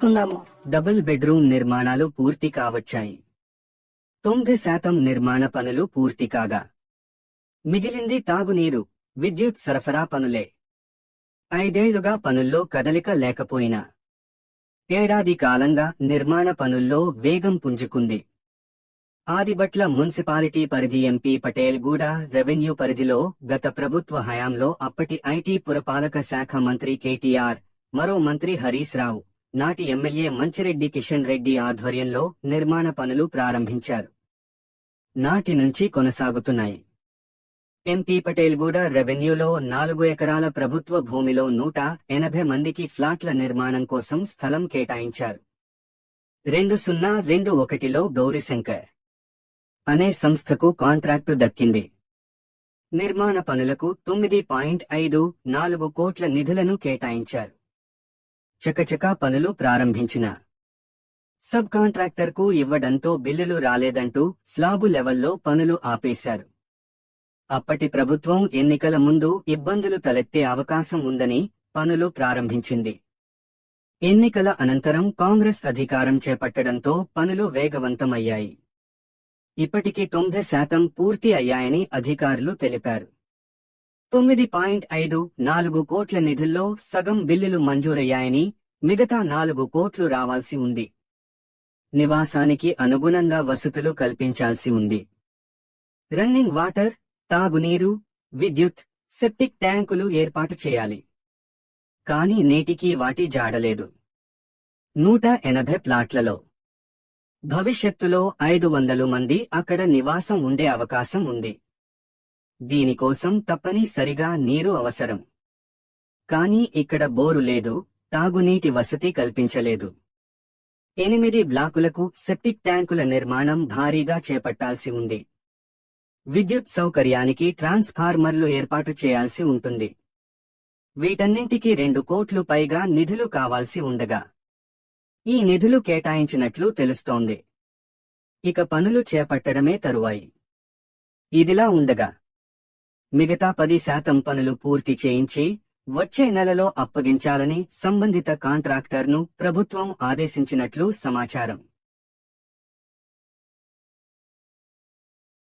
కుందాము. Double bedroom నిర్మాణాలు పూర్తి కావచ్చాయి. 90% నిర్మాణ పనులు పూర్తి కాగా మిగిలింది తాగునీరు, విద్యుత్ సరఫరా పనులే. 5 ఏళ్లుగా పనుల్లో కదలిక లేకపోయినా ఏడాది కాలంగా నిర్మాణ పనుల్లో వేగం పుంజుకుంది. ఆదిబట్ల మున్సిపాలిటీ పరిధి ఎంపీ పటేల్ గూడ రెవెన్యూ పరిధిలో గత ప్రభుత్వ హయాంలో అప్పటి ఐటీ పురపాలక శాఖ మంత్రి కేటీఆర్, మరో మంత్రి హరీశ్ రావు, నాటి ఎమ్మెల్యే మంచిరెడ్డి కిషన్ రెడ్డి ఆధ్వర్యంలో నిర్మాణ పనులు ప్రారంభించారు. నాటి నుంచి కొనసాగుతున్నాయి. ఎంపీ పటేల్ గూడ రెవెన్యూలో 4 ఎకరాల ప్రభుత్వ భూమిలో 180 మందికి ఫ్లాట్ల నిర్మాణం కోసం స్థలం కేటాయించారు. 2021లో గౌరీశంకర్ అనే సంస్థకు కాంట్రాక్టు దక్కింది. నిర్మాణ పనులకు 9.54 కోట్ల నిధులను కేటాయించారు. చకచకా పనులు ప్రారంభించిన సబ్ కాంట్రాక్టర్కు ఇవ్వడంతో బిల్లులు రాలేదంటూ స్లాబు లెవెల్లో పనులు ఆపేశారు. అప్పటి ప్రభుత్వం ఎన్నికల ముందు ఇబ్బందులు తలెత్తే అవకాశం ఉందని పనులు ప్రారంభించింది. ఎన్నికల అనంతరం కాంగ్రెస్ అధికారం చేపట్టడంతో పనులు వేగవంతమయ్యాయి. ఇప్పటికి 90% పూర్తి అయ్యాయని అధికారులు తెలిపారు. 9.54 కోట్ల నిధుల్లో సగం బిల్లులు మంజూరయ్యాయని, మిగతా 4 కోట్లు రావాల్సి ఉంది. నివాసానికి అనుగుణంగా వసతులు కల్పించాల్సి ఉంది. రన్నింగ్ వాటర్, తాగునీరు, విద్యుత్, సెప్టిక్ ట్యాంకులు ఏర్పాటు చేయాలి. కానీ నేటికీ వాటి జాడలేదు. 180 ప్లాట్లలో భవిష్యత్తులో 500 మంది అక్కడ నివాసం ఉండే అవకాశం ఉంది. దీనికోసం తప్పనిసరిగా నీరు అవసరం. కానీ ఇక్కడ బోరు లేదు, తాగునీటి వసతి కల్పించలేదు. 8 బ్లాకులకు సెప్టిక్ ట్యాంకుల నిర్మాణం భారీగా చేపట్టాల్సి ఉంది. విద్యుత్ సౌకర్యానికి ట్రాన్స్ఫార్మర్లు ఏర్పాటు చేయాల్సి ఉంటుంది. వీటన్నింటికీ 2 కోట్లు పైగా నిధులు కావాల్సి ఉండగా ఈ నిధులు కేటాయించినట్లు తెలుస్తోంది. ఇక పనులు చేపట్టడమే తరువాయి. ఇదిలా ఉండగా మిగతా 10% పనులు పూర్తి చేయించి వచ్చే నెలలో అప్పగించాలని సంబంధిత కాంట్రాక్టర్ను ప్రభుత్వం ఆదేశించినట్లు సమాచారం.